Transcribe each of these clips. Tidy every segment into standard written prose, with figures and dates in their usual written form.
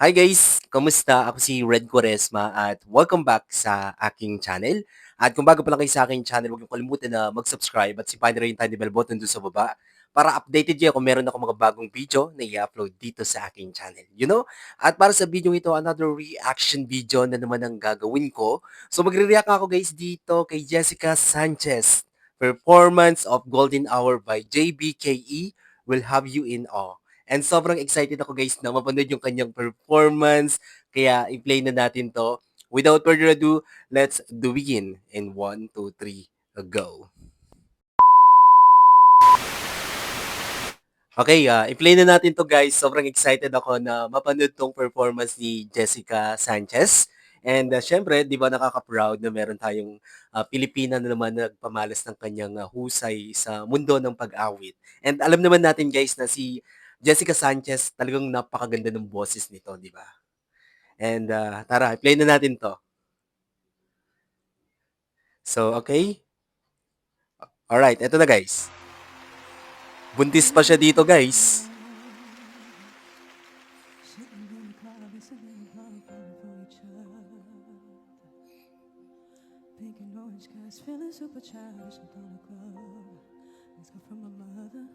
Hi guys! Kamusta? Ako si Red Quaresma at welcome back sa aking channel. At kung bago pa lang kayo sa aking channel, huwag niyo kalimutan na mag-subscribe at sipahin na rin yung tiny bell button doon sa baba para updated kayo kung meron ako mga bagong video na i-upload dito sa aking channel. At para sa video ito, another reaction video na naman ang gagawin ko. So magre-react ako guys dito kay Jessica Sanchez. Performance of Golden Hour by JBKE will have you in awe. And sobrang excited ako guys na mapanood yung kanyang performance. Kaya i-play na natin to. Without further ado, let's begin. In 1, 2, 3, go. Okay, i-play na natin to guys. Sobrang excited ako na mapanood tong performance ni Jessica Sanchez. And syempre, di ba nakaka-proud na meron tayong Pilipina na naman na nagpamalas ng kanyang husay sa mundo ng pag-awit. And alam naman natin guys na si Jessica Sanchez talagang napakaganda ng boses nito, di ba? And tara, play na natin to. So, okay? Alright, eto na guys. Buntis pa siya dito guys. Thinking orange skies, feeling super childish and on a club. Let's go from my mother.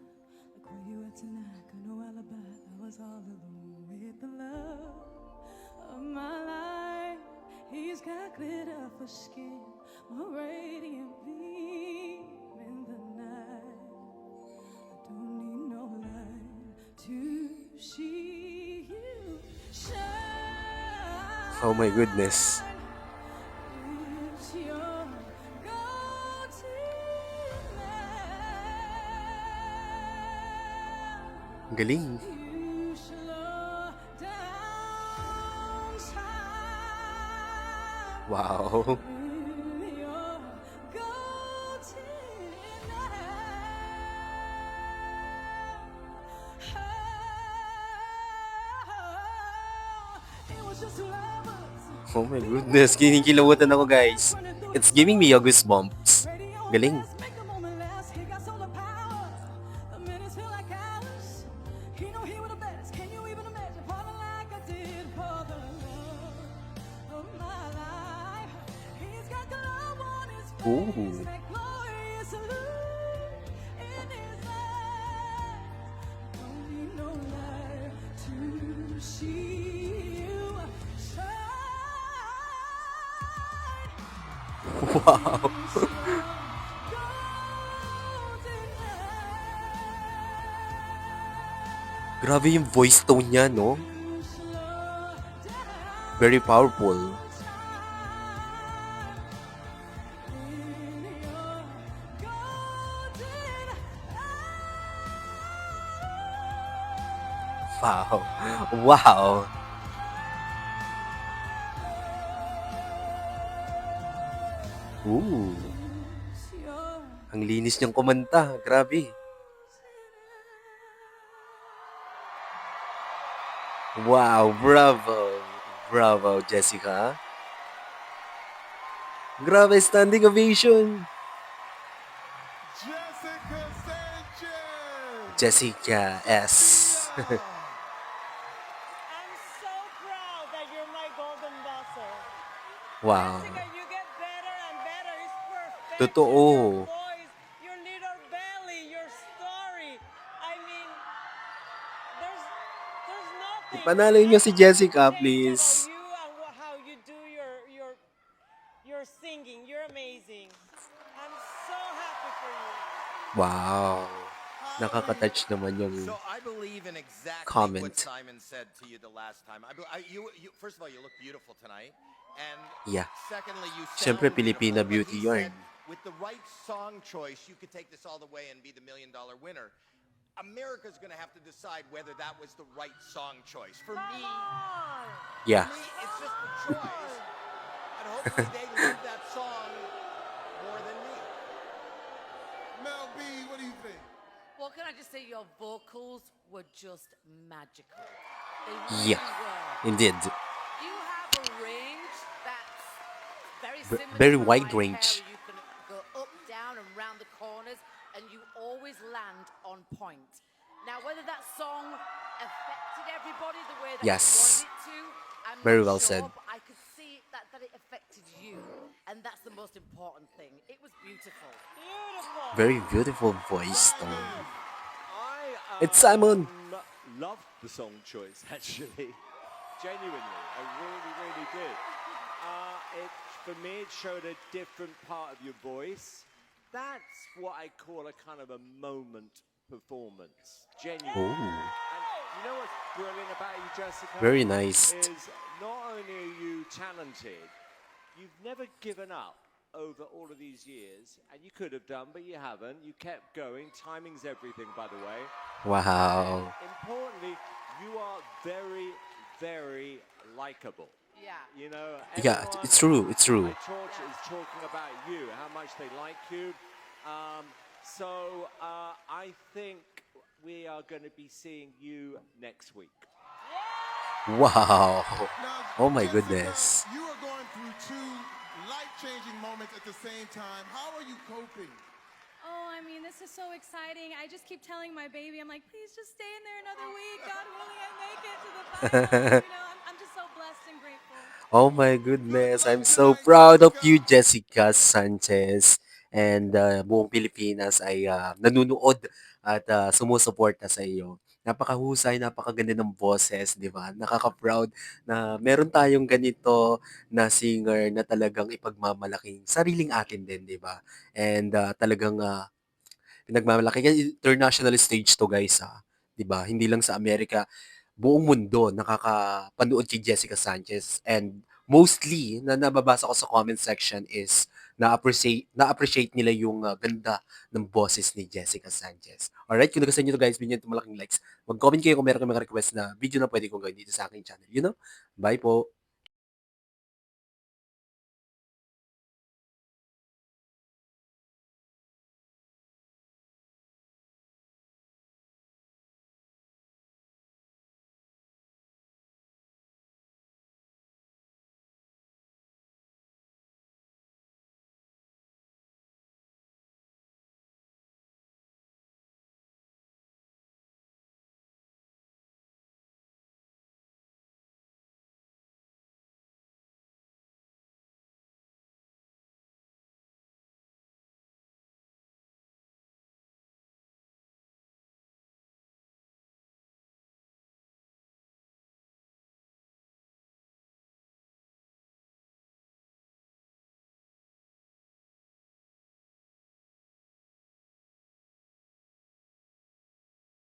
Like where you at tonight? Got no alibi. I was all alone with the love of my life. He's got glitter for skin, more radiant beam in the night. I don't need no light to see you shine. Oh my goodness. Galing. Wow. Oh my goodness, kinikilabutan ako guys. It's giving me a goosebumps. Galing. Ooh. Wow. Grabe yung voice tone niya, no? Very powerful. Wow. Wow. Ooh. Ang linis niyang kumanta. Grabe. Wow. Bravo. Bravo, Jessica. Grabe, standing ovation. Jessica Sanchez. Jessica S. I'm so proud that you're my golden buzzer. Wow. Jessica, you get better and better. It's perfect. Totoo. Your voice, your little belly, your story. I mean, there's nothing. Ipanalo niyo si Jessica, please. About you and how you do your singing. You're amazing. I'm so happy for you. Wow. Nakaka-touch naman yung So I believe in exactly comment. what Simon said to you the last time. First of all, you look beautiful tonight. And Yeah. secondly, you Siyempre, sound Pilipina beautiful. beauty But he yarn. said, with the right song choice, you could take this all the way and be the $1 million winner. America's going to have to decide whether that was the right song choice. For me, Yeah. it's just a choice. And hopefully they love that song more than me. Mel B, what do you think? Well, can I just say your vocals were just magical. They really Yeah. were. Indeed. You have a range that's very similar Very to wide Mariah range. Carey. You can go up, down, and round the corners, and you always land on point. Now, whether that song affected affected everybody the way that you Yes. wanted it to. I'm Very not well sure, said. but I could see that it affected you. And that's the most important thing. It was beautiful. Beautiful. Very beautiful voice tone. I It's Simon. loved the song choice, actually. Genuinely, I really, really did. For me, it showed a different part of your voice. That's what I call a kind of a moment performance. Genuine. Oh, And you know what's brilliant about you, Jessica? very nice. Is not only are you talented, you've never given up over all of these years, and you could have done, but you haven't. You kept going. Timing's everything, by the way. Wow. Importantly, you are very, very likable. Yeah. You know, Yeah, everyone it's true. It's true. I talk is talking about you, how much they like you. I think we are going to be seeing you next week. Wow. Now, Oh my Jessica, goodness. you are going through two life-changing moments at the same time. How are you coping? Oh, I mean, this is so exciting. I just keep telling my baby, I'm like, please just stay in there another week. God willing, I make it to the finals. You know, I'm just so blessed and grateful. Oh my goodness. Good I'm luck so tonight, proud of you, Jessica. Jessica Sanchez. And buong Pilipinas ay nanunood at sumusuporta sa iyo. Napakahusay, napakaganda ng boses, di ba? Nakaka-proud na meron tayong ganito na singer na talagang ipagmamalaking sariling atin din, di ba? And talagang pinagmamalaki. Kasi international stage to guys, 'di ba? Hindi lang sa Amerika, buong mundo nakakapanood kay Jessica Sanchez. And mostly na nababasa ko sa comment section is na-appreciate nila yung ganda ng boses ni Jessica Sanchez. Alright, kung nagustuhan nyo to guys, bigyan nyo malaking likes. Mag-comment kayo kung meron kayong mga request na video na pwede kong gawin dito sa aking channel. You know? Bye po!